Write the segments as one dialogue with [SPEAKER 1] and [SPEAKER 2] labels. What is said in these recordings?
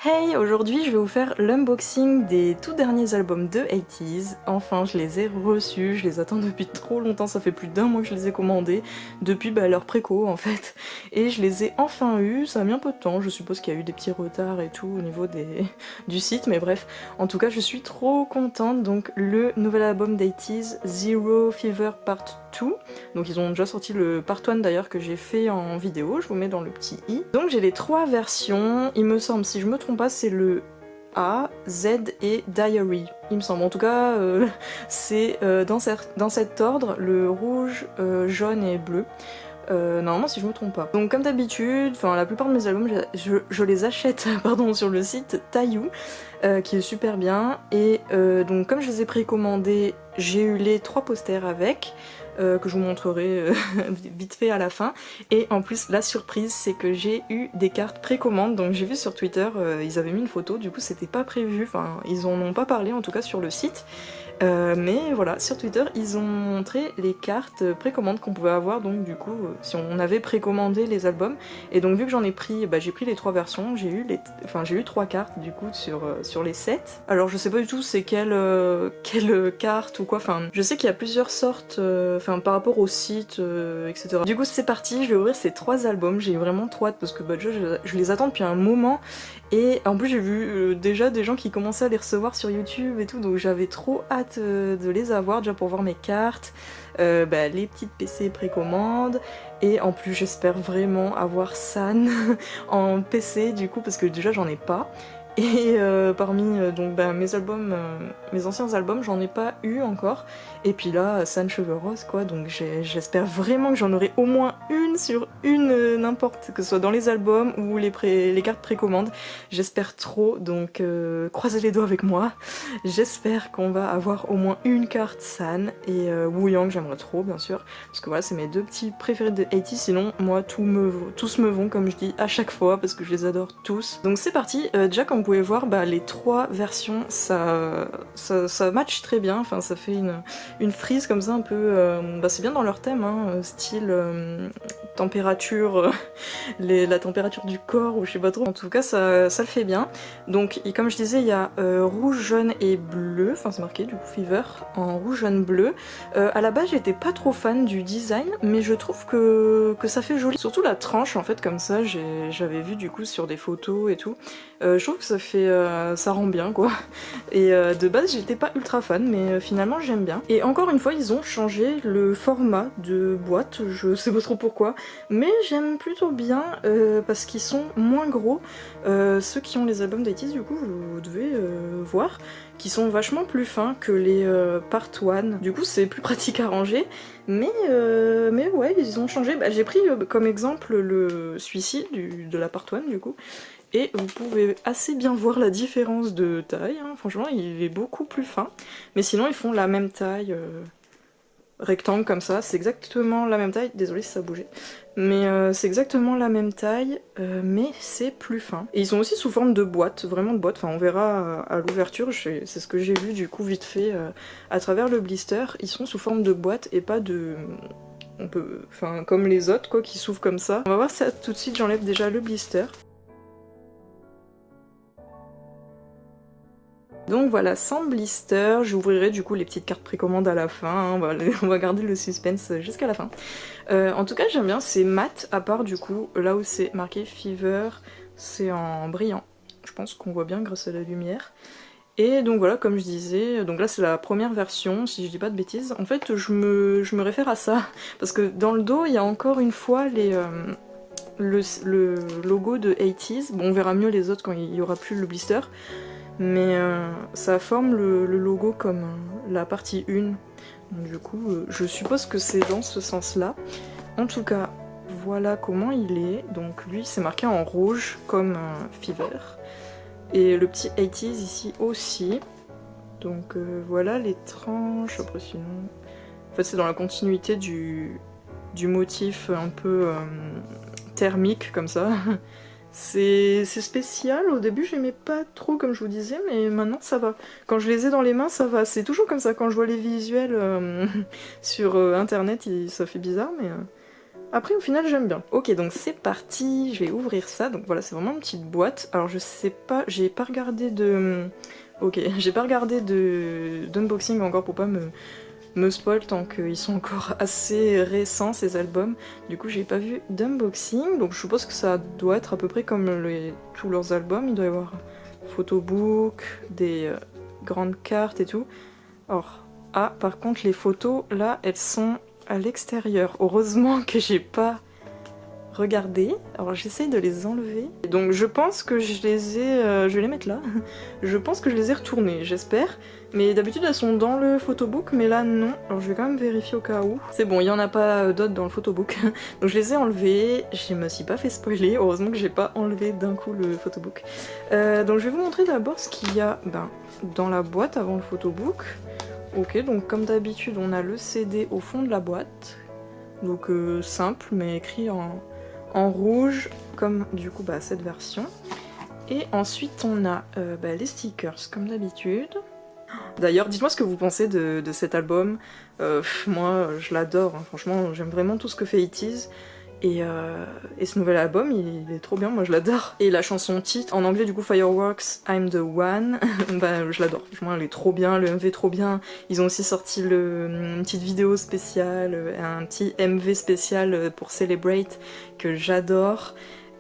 [SPEAKER 1] Hey, aujourd'hui je vais vous faire l'unboxing des tout derniers albums de 80s. Enfin, je les ai reçus, je les attends depuis trop longtemps, ça fait plus d'1 mois que je les ai commandés, depuis leur préco en fait. Et je les ai enfin eus, ça a mis un peu de temps, je suppose qu'il y a eu des petits retards et tout au niveau du site, mais bref. En tout cas, je suis trop contente, donc le nouvel album d'80s, Zero Fever Part 2. Donc ils ont déjà sorti le Part 1 d'ailleurs que j'ai fait en vidéo, je vous mets dans le petit i. Donc j'ai les 3 versions, il me semble, si je me trompe pas, c'est le A, Z et Diary, il me semble. En tout cas, c'est dans cet ordre, le rouge, jaune et bleu. Normalement si je me trompe pas. Donc comme d'habitude, enfin la plupart de mes albums je les achète pardon, sur le site Taillou, qui est super bien. Et donc comme je les ai précommandés, j'ai eu les 3 posters avec, que je vous montrerai vite fait à la fin. Et en plus la surprise c'est que j'ai eu des cartes précommande, donc j'ai vu sur Twitter, ils avaient mis une photo, du coup c'était pas prévu, enfin ils en ont pas parlé en tout cas sur le site. Mais voilà, sur Twitter, ils ont montré les cartes précommande qu'on pouvait avoir, donc du coup, si on avait précommandé les albums. Et donc vu que j'en ai pris, j'ai pris les 3 versions, j'ai eu 3 cartes du coup sur les 7. Alors je sais pas du tout c'est quelle carte ou quoi, enfin je sais qu'il y a plusieurs sortes, par rapport au site, etc. Du coup c'est parti, je vais ouvrir ces 3 albums, j'ai vraiment trop hâte parce que je les attends depuis un moment. Et en plus j'ai vu déjà des gens qui commençaient à les recevoir sur YouTube et tout, donc j'avais trop hâte de les avoir déjà pour voir mes cartes, les petites PC précommande, et en plus j'espère vraiment avoir San en PC du coup parce que déjà j'en ai pas. Et parmi mes albums, mes anciens albums, j'en ai pas eu encore. Et puis là, San Cheveux Rose quoi, donc j'espère vraiment que j'en aurai au moins une sur une, n'importe, que ce soit dans les albums ou les cartes précommande. J'espère trop, donc croisez les doigts avec moi. J'espère qu'on va avoir au moins une carte San, et Wu Yang j'aimerais trop bien sûr, parce que voilà c'est mes 2 petits préférés de 80, sinon moi tous me vont comme je dis à chaque fois, parce que je les adore tous. Donc c'est parti, déjà comme vous pouvez voir, les 3 versions ça match très bien, enfin ça fait une frise comme ça un peu, c'est bien dans leur thème, hein, style température, la température du corps ou je sais pas trop, en tout cas ça le fait bien. Donc comme je disais, il y a rouge, jaune et bleu, enfin c'est marqué du coup Fever en rouge, jaune, bleu. À la base j'étais pas trop fan du design, mais je trouve que ça fait joli, surtout la tranche en fait comme ça, j'avais vu du coup sur des photos et tout. Je trouve que ça rend bien quoi. Et de base j'étais pas ultra fan, mais finalement j'aime bien. Et encore une fois ils ont changé le format de boîte, je sais pas trop pourquoi, mais j'aime plutôt bien parce qu'ils sont moins gros. Ceux qui ont les albums d'80s du coup vous devez voir, qui sont vachement plus fins que les Part 1. Du coup c'est plus pratique à ranger, mais ouais ils ont changé. J'ai pris comme exemple celui-ci de la Part 1 du coup. Et vous pouvez assez bien voir la différence de taille, hein. Franchement il est beaucoup plus fin, mais sinon ils font la même taille, rectangle comme ça, c'est exactement la même taille, désolée si ça bougeait, mais c'est exactement la même taille, mais c'est plus fin. Et ils sont aussi sous forme de boîte, vraiment de boîte, enfin on verra à l'ouverture, c'est ce que j'ai vu du coup vite fait à travers le blister, ils sont sous forme de boîte et pas de... comme les autres quoi, qui s'ouvrent comme ça. On va voir ça tout de suite, j'enlève déjà le blister. Donc voilà, sans blister, j'ouvrirai du coup les petites cartes précommande à la fin, hein, on va garder le suspense jusqu'à la fin. En tout cas j'aime bien, c'est mat, à part du coup là où c'est marqué Fever, c'est en brillant. Je pense qu'on voit bien grâce à la lumière. Et donc voilà, comme je disais, donc là c'est la première version, si je dis pas de bêtises. En fait je me réfère à ça, parce que dans le dos il y a encore une fois le logo de 80s. Bon on verra mieux les autres quand il y aura plus le blister. Mais ça forme le logo comme la partie 1. Donc, du coup, je suppose que c'est dans ce sens-là. En tout cas, voilà comment il est. Donc lui, c'est marqué en rouge comme Fever. Et le petit 80s ici aussi. Donc voilà les tranches. Après sinon... En fait, c'est dans la continuité du motif un peu thermique comme ça. C'est spécial, au début j'aimais pas trop comme je vous disais, mais maintenant ça va. Quand je les ai dans les mains ça va, c'est toujours comme ça quand je vois les visuels sur internet, ça fait bizarre, Après au final j'aime bien. Ok donc c'est parti, je vais ouvrir ça. Donc voilà c'est vraiment une petite boîte. Alors je sais pas, j'ai pas regardé de... Ok, j'ai pas regardé d'unboxing encore pour pas me spoil tant qu'ils sont encore assez récents ces albums. Du coup j'ai pas vu d'unboxing, donc je suppose que ça doit être à peu près comme tous leurs albums. Il doit y avoir photobook, des grandes cartes et tout. Or, ah par contre les photos là elles sont à l'extérieur. Heureusement que j'ai pas regardé. Alors j'essaye de les enlever. Donc je pense que je les ai... je vais les mettre là. Je pense que je les ai retournées, j'espère. Mais d'habitude elles sont dans le photobook, mais là non. Alors je vais quand même vérifier au cas où. C'est bon, il n'y en a pas d'autres dans le photobook. Donc je les ai enlevés. Je me suis pas fait spoiler. Heureusement que j'ai pas enlevé d'un coup le photobook. Donc je vais vous montrer d'abord ce qu'il y a dans la boîte avant le photobook. Ok, donc comme d'habitude on a le CD au fond de la boîte. Donc simple mais écrit en rouge comme du coup cette version. Et ensuite on a les stickers comme d'habitude. D'ailleurs dites-moi ce que vous pensez de cet album. Moi je l'adore, hein. Franchement j'aime vraiment tout ce que fait ITZY. Et ce nouvel album il est trop bien, moi je l'adore. Et la chanson titre, en anglais du coup Fireworks, I'm the One, je l'adore, franchement elle est trop bien, le MV est trop bien. Ils ont aussi sorti une petite vidéo spéciale, un petit MV spécial pour Celebrate que j'adore.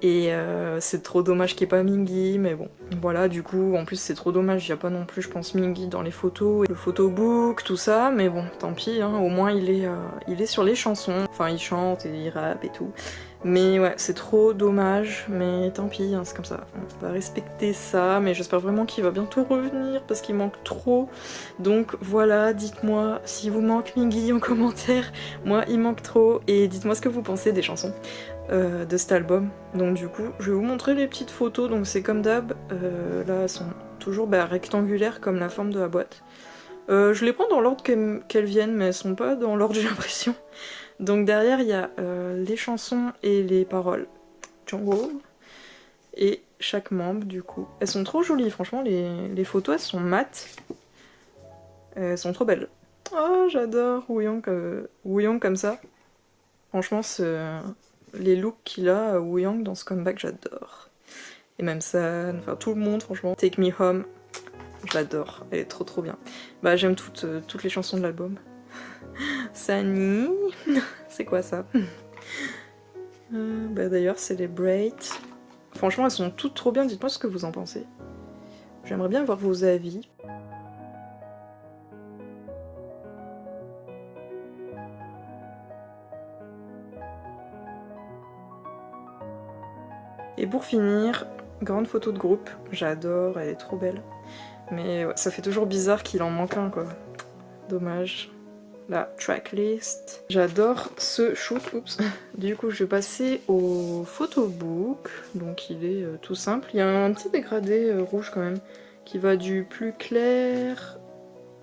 [SPEAKER 1] Et c'est trop dommage qu'il n'y ait pas Mingy, mais bon, voilà, du coup, en plus c'est trop dommage, il n'y a pas non plus, je pense, Mingy dans les photos, et le photobook, tout ça, mais bon, tant pis, hein, au moins il est sur les chansons, enfin il chante et il rappe et tout. Mais ouais, c'est trop dommage, mais tant pis, hein, c'est comme ça, on va respecter ça, mais j'espère vraiment qu'il va bientôt revenir, parce qu'il manque trop. Donc voilà, dites-moi si vous manque Mingy en commentaire, moi il manque trop, et dites-moi ce que vous pensez des chansons. De cet album. Donc du coup, je vais vous montrer les petites photos, donc c'est comme d'hab, là elles sont toujours rectangulaires comme la forme de la boîte. Je les prends dans l'ordre qu'elles viennent, mais elles sont pas dans l'ordre j'ai l'impression. Donc derrière il y a les chansons et les paroles. Jungle. Et chaque membre du coup. Elles sont trop jolies, franchement les photos elles sont mates. Elles sont trop belles. Oh j'adore Wooyoung comme ça. Franchement les looks qu'il a, Wooyoung dans ce comeback, j'adore. Et même San, enfin tout le monde, franchement. Take Me Home, j'adore, elle est trop bien. J'aime toutes les chansons de l'album. Sunny, c'est quoi ça? D'ailleurs, Celebrate. Franchement, elles sont toutes trop bien, dites-moi ce que vous en pensez. J'aimerais bien voir vos avis. Et pour finir, grande photo de groupe, j'adore, elle est trop belle. Mais ouais, ça fait toujours bizarre qu'il en manque un quoi. Dommage. La tracklist. J'adore ce shoot, oups. Du coup je vais passer au photobook, donc il est tout simple. Il y a un petit dégradé rouge quand même, qui va du plus clair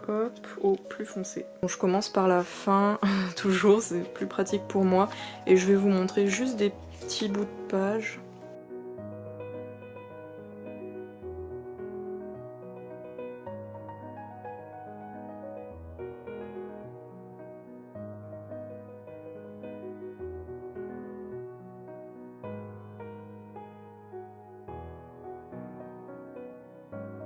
[SPEAKER 1] hop, au plus foncé. Donc je commence par la fin, toujours, c'est plus pratique pour moi. Et je vais vous montrer juste des petits bouts de page.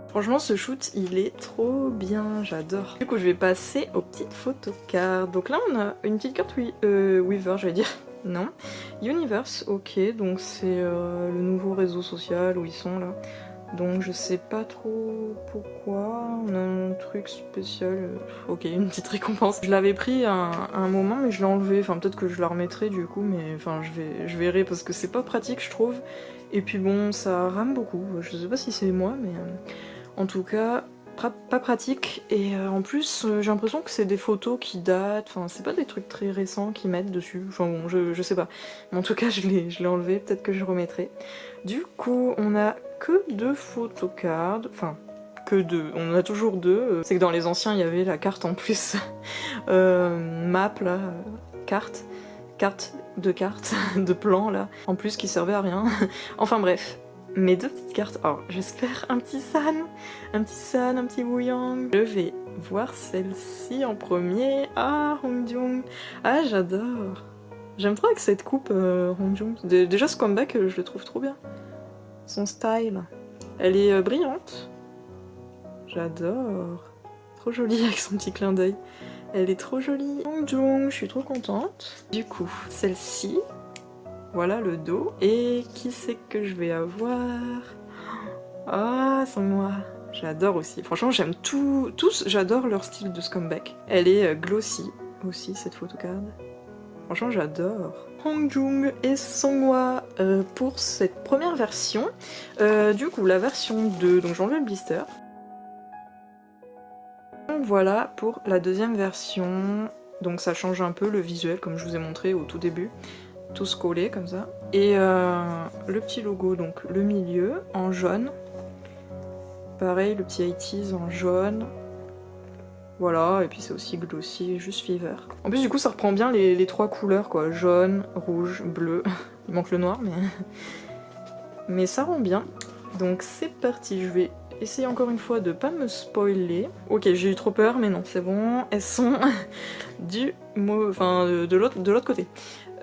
[SPEAKER 1] Franchement ce shoot il est trop bien, j'adore. Du coup je vais passer aux petites photocards. Donc là on a une petite carte Weaver j'allais dire. Non. Universe, ok, donc c'est le nouveau réseau social où ils sont là. Donc je sais pas trop pourquoi, on a un truc spécial, ok, une petite récompense. Je l'avais pris à un moment mais je l'ai enlevé, enfin peut-être que je la remettrai du coup, mais enfin je verrai parce que c'est pas pratique je trouve. Et puis bon, ça rame beaucoup, je sais pas si c'est moi, mais en tout cas, pas pratique. Et en plus, j'ai l'impression que c'est des photos qui datent, enfin c'est pas des trucs très récents qu'ils mettent dessus, enfin bon, je sais pas. Mais en tout cas, je l'ai enlevé, peut-être que je remettrai. Du coup, on a que 2 photocards, enfin que 2, on en a toujours 2. C'est que dans les anciens, il y avait la carte en plus. Map là, carte de cartes, de plans là, en plus qui servait à rien. Enfin bref. Mes 2 petites cartes. Alors, j'espère un petit San, un petit Wooyoung. Je vais voir celle-ci en premier. Ah, Hongjoong. Ah, j'adore. J'aime trop avec cette coupe Hong Jung. Déjà ce comeback, je le trouve trop bien. Son style. Elle est brillante. J'adore. Trop jolie avec son petit clin d'œil. Elle est trop jolie. Hong Jung, je suis trop contente. Du coup, celle-ci. Voilà le dos. Et qui c'est que je vais avoir? Ah, c'est moi. J'adore aussi. Franchement, j'aime tous, j'adore leur style de ce comeback. Elle est glossy aussi, cette photocard. Franchement, j'adore. Hong Jung et Songhwa pour cette première version. Du coup, la version 2, donc j'enlève le blister. Voilà pour la deuxième version. Donc ça change un peu le visuel, comme je vous ai montré au tout début. Tous collés comme ça. Et le petit logo, donc le milieu, en jaune. Pareil, le petit 80s en jaune. Voilà, et puis c'est aussi glossy, juste Fever. En plus du coup ça reprend bien les trois couleurs quoi, jaune, rouge, bleu. Il manque le noir mais ça rend bien. Donc c'est parti, je vais essayer encore une fois de pas me spoiler. Ok, j'ai eu trop peur mais non, c'est bon, elles sont de l'autre côté.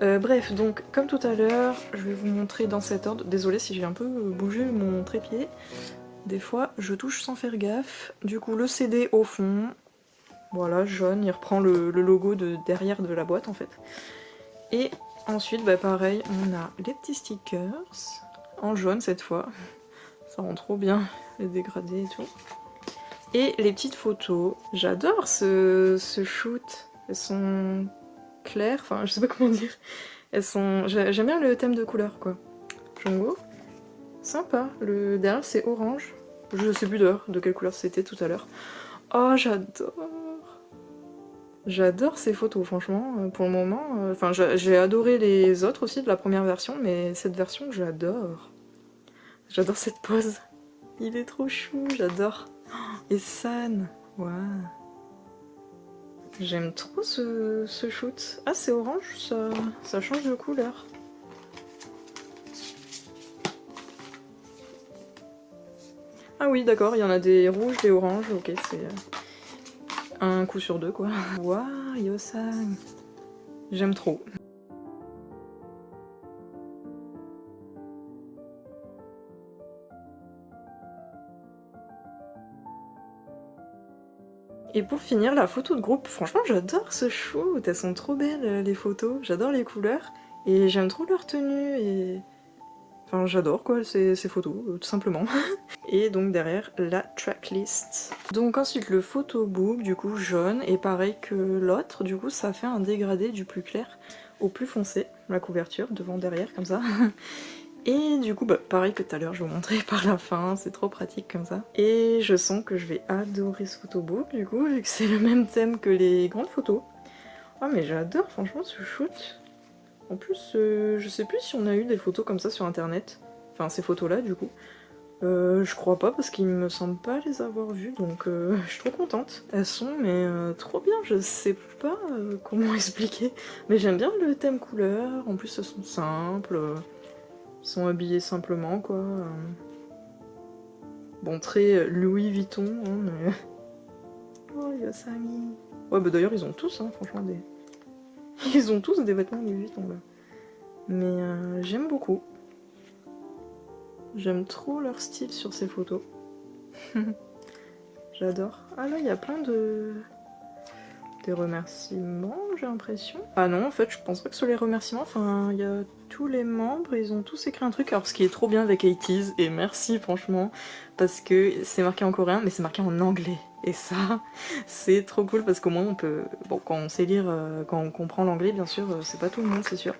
[SPEAKER 1] Bref, donc comme tout à l'heure, je vais vous montrer dans cet ordre. Désolée si j'ai un peu bougé mon trépied. Des fois je touche sans faire gaffe. Du coup le CD au fond. Voilà, jaune, il reprend le logo de derrière de la boîte en fait. Et ensuite, bah pareil, on a les petits stickers, en jaune cette fois. Ça rend trop bien, les dégradés et tout. Et les petites photos. J'adore ce shoot. Elles sont claires, enfin je sais pas comment dire. Elles sont... J'aime bien le thème de couleur quoi. Jungkook. Sympa. Le derrière c'est orange. Je sais plus d'ailleurs de quelle couleur c'était tout à l'heure. Oh j'adore. J'adore ces photos, franchement, pour le moment. Enfin, j'ai adoré les autres aussi de la première version, mais cette version, j'adore. J'adore cette pose. Il est trop chou, j'adore. Et San, waouh. J'aime trop ce shoot. Ah, c'est orange, ça change de couleur. Ah oui, d'accord, il y en a des rouges, des oranges, ok, c'est... un coup sur deux quoi. Waouh, Yeosang. J'aime trop. Et pour finir, la photo de groupe. Franchement, j'adore ce shoot. Elles sont trop belles les photos. J'adore les couleurs. Et j'aime trop leur tenue. Et... enfin, j'adore quoi ces photos, tout simplement. Et donc derrière, la tracklist. Donc ensuite le photobook, du coup jaune, et pareil que l'autre, du coup ça fait un dégradé du plus clair au plus foncé, la couverture, devant, derrière, comme ça. Et du coup, bah, pareil que tout à l'heure, je vous montrais par la fin, c'est trop pratique comme ça. Et je sens que je vais adorer ce photobook, du coup, vu que c'est le même thème que les grandes photos. Oh mais j'adore franchement ce shoot. En plus, je sais plus si on a eu des photos comme ça sur internet. Enfin, ces photos-là, du coup. Je crois pas parce qu'il me semble pas les avoir vues, donc je suis trop contente. Elles sont mais trop bien, je sais pas comment expliquer, mais j'aime bien le thème couleur, en plus elles sont simples, sont habillées simplement quoi. Bon, très Louis Vuitton, hein, mais... oh Yosami. Ouais bah d'ailleurs ils ont tous, hein, franchement des... ils ont tous des vêtements Louis Vuitton là. Mais j'aime beaucoup. J'aime trop leur style sur ces photos. J'adore. Ah là, il y a plein de... des remerciements, j'ai l'impression. Ah non, en fait, je pense pas que ce soit les remerciements. Enfin, il y a tous les membres, ils ont tous écrit un truc. Alors, ce qui est trop bien avec 80s, et merci franchement, parce que c'est marqué en coréen, mais c'est marqué en anglais. Et ça, c'est trop cool parce qu'au moins on peut... bon, quand on sait lire, quand on comprend l'anglais, bien sûr, c'est pas tout le monde, c'est sûr.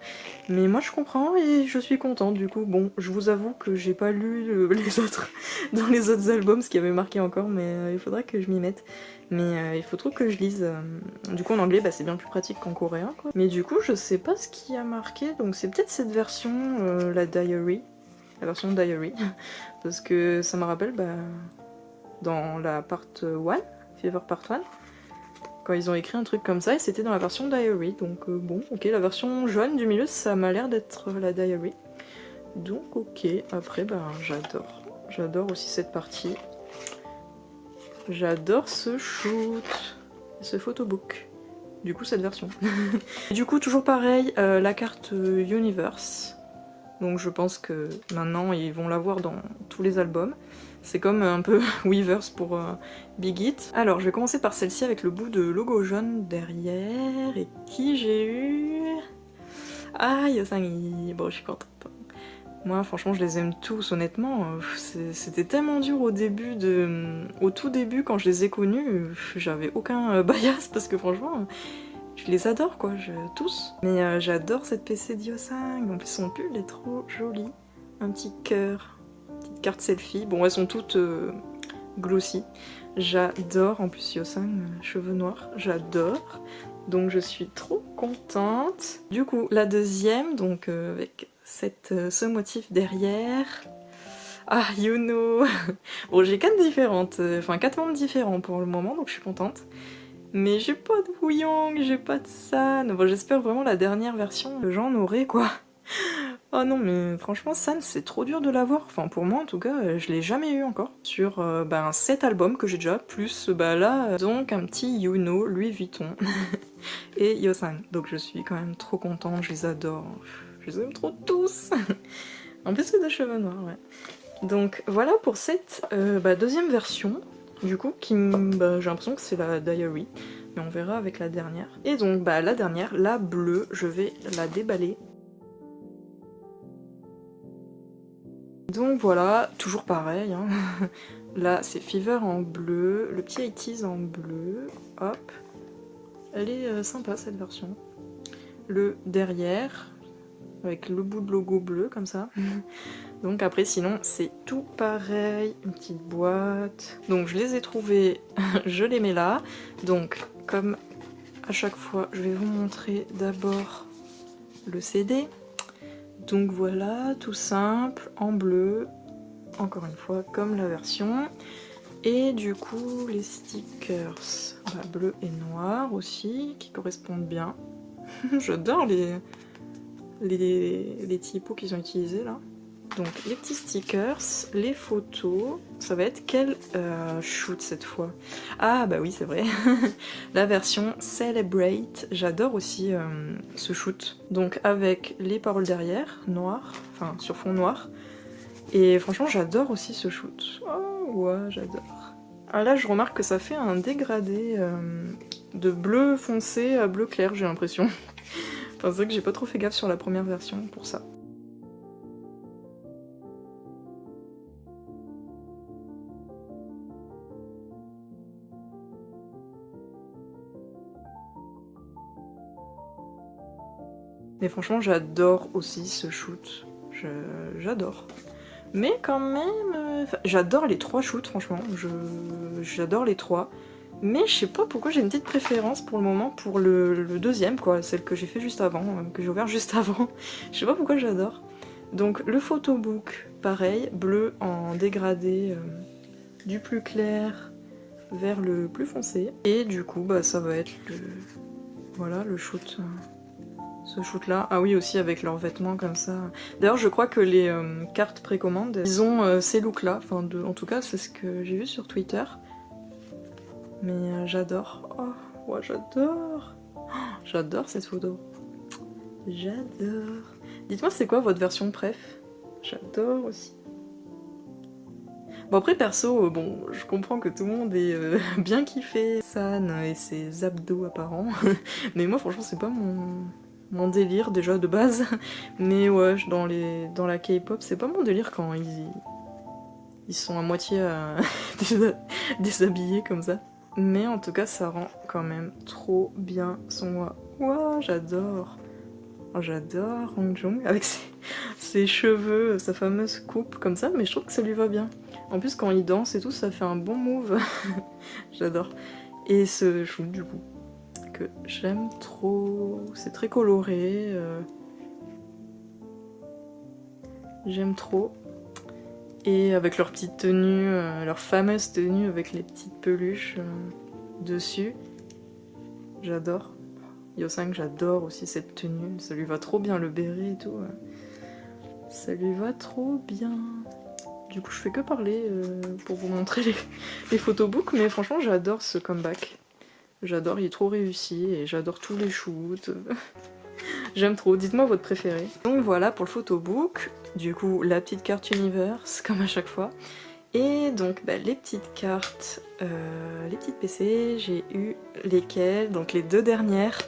[SPEAKER 1] Mais moi je comprends et je suis contente du coup. Bon, je vous avoue que j'ai pas lu les autres dans les autres albums, ce qui avait marqué encore, mais il faudrait que je m'y mette. Mais il faut trop que je lise. Du coup en anglais, bah, c'est bien plus pratique qu'en coréen, quoi. Mais du coup, je sais pas ce qui a marqué, donc c'est peut-être cette version, la Diary. La version Diary. Parce que ça me rappelle, bah... dans la part 1, Fever part 1, quand ils ont écrit un truc comme ça, et c'était dans la version Diary, donc bon, ok, la version jaune du milieu, ça m'a l'air d'être la Diary. Donc ok, après, ben j'adore aussi cette partie. J'adore ce shoot, ce photobook. du coup cette version. Et du coup toujours pareil, la carte Universe. Donc je pense que maintenant ils vont l'avoir dans tous les albums. C'est comme un peu Weverse pour Big Hit. Alors je vais commencer par celle-ci avec le bout de logo jaune derrière. Et qui j'ai eu? Ah, Yosangi. Bon, je suis contente. Moi franchement je les aime tous honnêtement. C'était tellement dur au tout début quand je les ai connus. J'avais aucun bias parce que franchement... Je les adore quoi, tous. Mais j'adore cette PC d'Yosang. En plus son pull est trop joli. Un petit cœur, petite carte selfie. Bon elles sont toutes glossy. J'adore en plus Yosang, cheveux noirs, j'adore. Donc je suis trop contente. Du coup la deuxième, donc avec ce motif derrière. Ah Yuno. Bon j'ai 4 différentes, enfin 4 membres différents pour le moment donc je suis contente. Mais j'ai pas de Wooyoung, j'ai pas de San. Bon, j'espère vraiment la dernière version, j'en aurai quoi. Oh non, mais franchement, San, c'est trop dur de l'avoir. Enfin, pour moi en tout cas, je l'ai jamais eu encore. Sur cet album que j'ai déjà, plus là, donc un petit Yuno, Louis Vuitton et Yosan. Donc je suis quand même trop contente, je les adore. Je les aime trop tous. En plus, c'est de cheveux noirs, ouais. Donc voilà pour cette deuxième version. Du coup, j'ai l'impression que c'est la Diary, mais on verra avec la dernière. Et donc, la dernière, la bleue, je vais la déballer. Donc voilà, toujours pareil, hein. Là, c'est Fever en bleu, le petit 80s en bleu, hop. Elle est sympa, cette version. Le derrière, avec le bout de logo bleu, comme ça. Donc après sinon c'est tout pareil, une petite boîte. Donc je les ai trouvés, je les mets là. Donc comme à chaque fois je vais vous montrer d'abord le CD. Donc voilà, tout simple, en bleu, encore une fois comme la version. Et du coup les stickers, bleu et noir aussi, qui correspondent bien. J'adore les typos qu'ils ont utilisés là. Donc les petits stickers, les photos, ça va être quel shoot cette fois? Ah bah oui c'est vrai, la version Celebrate, j'adore aussi ce shoot. Donc avec les paroles derrière, noir, enfin sur fond noir, et franchement j'adore aussi ce shoot. Oh ouais j'adore. Ah là je remarque que ça fait un dégradé de bleu foncé à bleu clair j'ai l'impression. Enfin c'est vrai que j'ai pas trop fait gaffe sur la première version pour ça. Mais franchement, j'adore aussi ce shoot. J'adore. Mais quand même... j'adore les 3 shoots, franchement. J'adore les 3. Mais je sais pas pourquoi j'ai une petite préférence pour le moment pour le deuxième, quoi. Celle que j'ai fait juste avant, que j'ai ouvert juste avant. Je sais pas pourquoi j'adore. Donc le photobook, pareil, bleu en dégradé du plus clair vers le plus foncé. Et du coup, ça va être voilà, le shoot... ce shoot là. Ah oui aussi avec leurs vêtements comme ça. D'ailleurs je crois que les cartes précommande, ils ont ces looks là. Enfin en tout cas c'est ce que j'ai vu sur Twitter. Mais j'adore. Oh ouais, j'adore. Oh, j'adore cette photo. J'adore. Dites-moi c'est quoi votre version préf? J'adore aussi. Bon après perso, bon je comprends que tout le monde est bien kiffé San et ses abdos apparents. Mais moi franchement c'est pas mon délire déjà de base, mais ouais dans la K-pop c'est pas mon délire quand ils sont à moitié déshabillés comme ça. Mais en tout cas ça rend quand même trop bien son moi. Ouah j'adore. Oh, j'adore Hong Jung avec ses cheveux, sa fameuse coupe comme ça, mais je trouve que ça lui va bien. En plus quand il danse et tout ça fait un bon move. J'adore. Et ce shoot du coup que j'aime trop, c'est très coloré, j'aime trop. Et avec leur petite tenue, leur fameuse tenue avec les petites peluches dessus, j'adore. Yosang, j'adore aussi cette tenue, ça lui va trop bien le béret et tout. Ça lui va trop bien. Du coup je fais que parler pour vous montrer les photobooks, mais franchement j'adore ce comeback. J'adore, il est trop réussi et j'adore tous les shoots. J'aime trop, dites-moi votre préféré. Donc voilà pour le photobook, du coup la petite carte Universe comme à chaque fois. Et donc bah, les petites cartes, les petites PC, j'ai eu lesquelles, donc les deux dernières.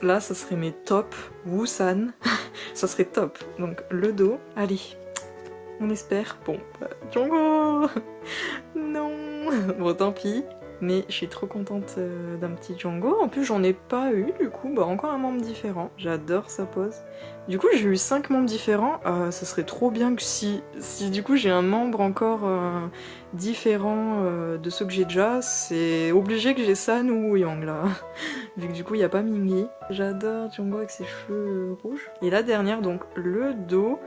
[SPEAKER 1] Là ça serait mes top, Woo-san, ça serait top. Donc le dos, allez, on espère. Bon, Jongho non. Bon tant pis. Mais je suis trop contente d'un petit Jongho. En plus, j'en ai pas eu, du coup, bah encore un membre différent. J'adore sa pose. Du coup, j'ai eu 5 membres différents. Ça serait trop bien que si du coup j'ai un membre encore différent de ceux que j'ai déjà, c'est obligé que j'ai San ou Woo-young là. Vu que du coup, il n'y a pas Mingi. J'adore Jongho avec ses cheveux rouges. Et la dernière, donc le dos.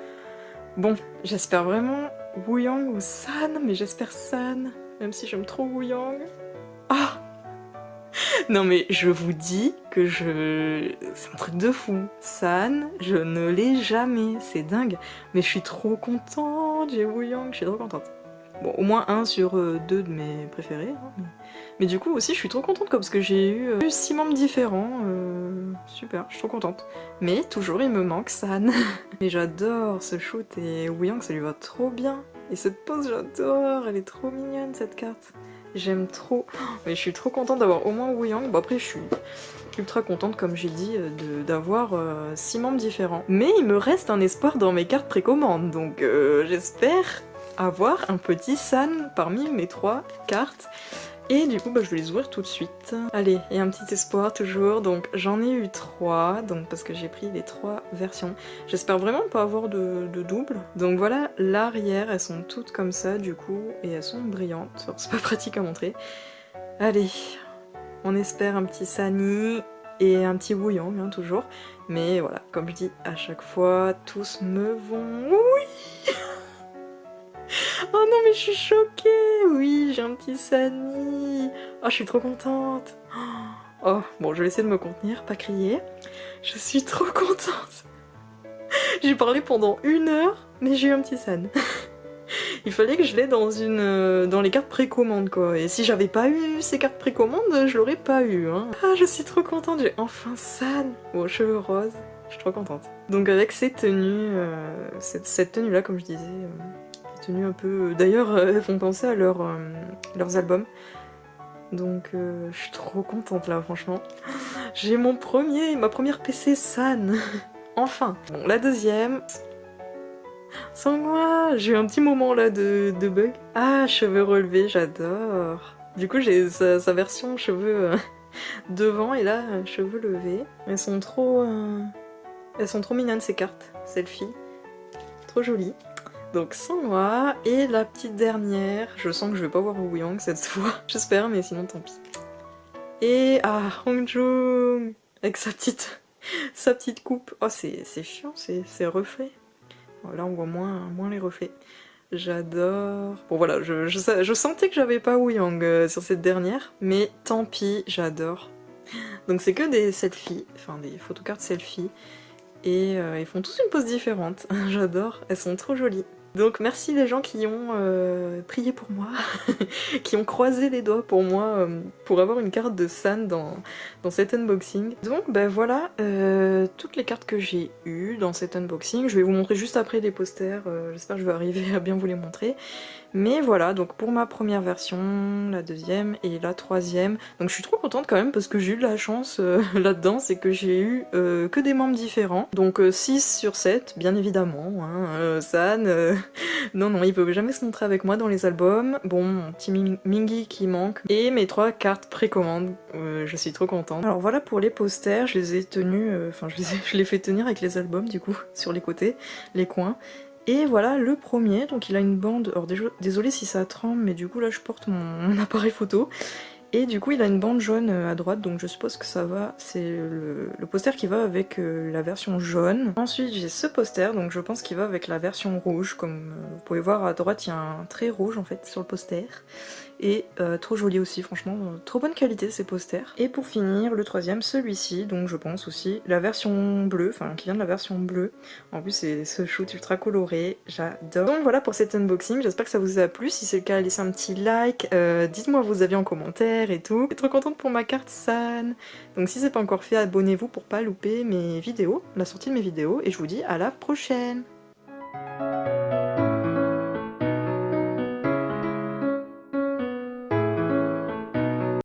[SPEAKER 1] Bon, j'espère vraiment Woo-young ou San, mais j'espère San. Même si j'aime trop Woo-young. Ah! Non mais je vous dis que c'est un truc de fou. San, je ne l'ai jamais, c'est dingue. Mais je suis trop contente, j'ai Woo-young, je suis trop contente. Bon, au moins un sur deux de mes préférés. Hein, mais du coup aussi je suis trop contente parce que j'ai eu 6 membres différents. Super, je suis trop contente. Mais toujours il me manque San. Mais j'adore ce shoot et Woo-young ça lui va trop bien. Et cette pose j'adore, elle est trop mignonne cette carte. J'aime trop. Mais je suis trop contente d'avoir au moins Woo-young. Bon après je suis ultra contente comme j'ai dit d'avoir 6 membres différents. Mais il me reste un espoir dans mes cartes précommande. Donc j'espère avoir un petit San parmi mes 3 cartes. Et du coup bah, je vais les ouvrir tout de suite. Allez, et un petit espoir toujours, donc j'en ai eu 3, donc parce que j'ai pris les 3 versions. J'espère vraiment pas avoir de double. Donc voilà, l'arrière, elles sont toutes comme ça du coup, et elles sont brillantes, alors c'est pas pratique à montrer. Allez, on espère un petit Sunny et un petit Woo-young hein, toujours. Mais voilà, comme je dis à chaque fois, tous me vont... Oui. Oh non mais je suis choquée. Oui, j'ai un petit Sunny. Oh, je suis trop contente. Oh, bon, je vais essayer de me contenir, pas crier. Je suis trop contente. J'ai parlé pendant 1 heure, mais j'ai eu un petit San. Il fallait que je l'ai dans les cartes précommande quoi. Et si j'avais pas eu ces cartes précommande, je l'aurais pas eu. Hein. Ah, je suis trop contente, j'ai enfin San. Bon, cheveux roses, je suis trop contente. Donc avec ces tenues, cette tenue là, comme je disais, les tenues un peu... D'ailleurs, elles font penser à leurs albums. Donc je suis trop contente là franchement. J'ai ma première PC San. Enfin. Bon, la deuxième. Sans moi, j'ai eu un petit moment là de bug. Ah, cheveux relevés, j'adore. Du coup j'ai sa version cheveux devant et là cheveux levés. Elles sont trop mignonnes ces cartes, selfie. Trop jolies. Donc sans moi, et la petite dernière, je sens que je vais pas voir Woo-young cette fois, j'espère, mais sinon tant pis. Et Hongjoong avec sa petite coupe. Oh c'est chiant, c'est reflets. Là on voit moins les reflets. J'adore. Bon voilà, je sentais que j'avais pas Woo-young sur cette dernière, mais tant pis, j'adore. Donc c'est que des selfies, enfin des photocards selfies, et ils font tous une pose différente. J'adore, elles sont trop jolies. Donc merci les gens qui ont prié pour moi, qui ont croisé les doigts pour moi, pour avoir une carte de San dans cet unboxing. Donc ben voilà, toutes les cartes que j'ai eues dans cet unboxing. Je vais vous montrer juste après les posters, j'espère que je vais arriver à bien vous les montrer. Mais voilà, donc pour ma première version, la deuxième et la troisième. Donc je suis trop contente quand même parce que j'ai eu de la chance là-dedans, c'est que j'ai eu que des membres différents. Donc 6 sur 7, bien évidemment, hein, San... non, il peut jamais se montrer avec moi dans les albums. Bon, mon petit Mingi qui manque. Et mes 3 cartes précommande. Je suis trop contente. Alors voilà pour les posters, je les ai tenus, enfin je les fais tenir avec les albums du coup, sur les côtés, les coins. Et voilà le premier, donc il a une bande, alors désolé si ça tremble, mais du coup là je porte mon appareil photo. Et du coup il a une bande jaune à droite, donc je suppose que ça va, c'est le poster qui va avec la version jaune. Ensuite j'ai ce poster, donc je pense qu'il va avec la version rouge, comme vous pouvez voir à droite il y a un trait rouge en fait sur le poster. et trop joli aussi, franchement, trop bonne qualité ces posters. Et pour finir, le troisième, celui-ci, donc je pense aussi la version bleue, enfin qui vient de la version bleue. En plus c'est ce shoot ultra coloré, j'adore. Donc voilà pour cet unboxing, j'espère que ça vous a plu. Si c'est le cas, laissez un petit like, dites-moi vos avis en commentaire et tout. Je suis trop contente pour ma carte San. Donc si c'est pas encore fait, abonnez-vous pour pas louper mes vidéos, la sortie de mes vidéos, et je vous dis à la prochaine.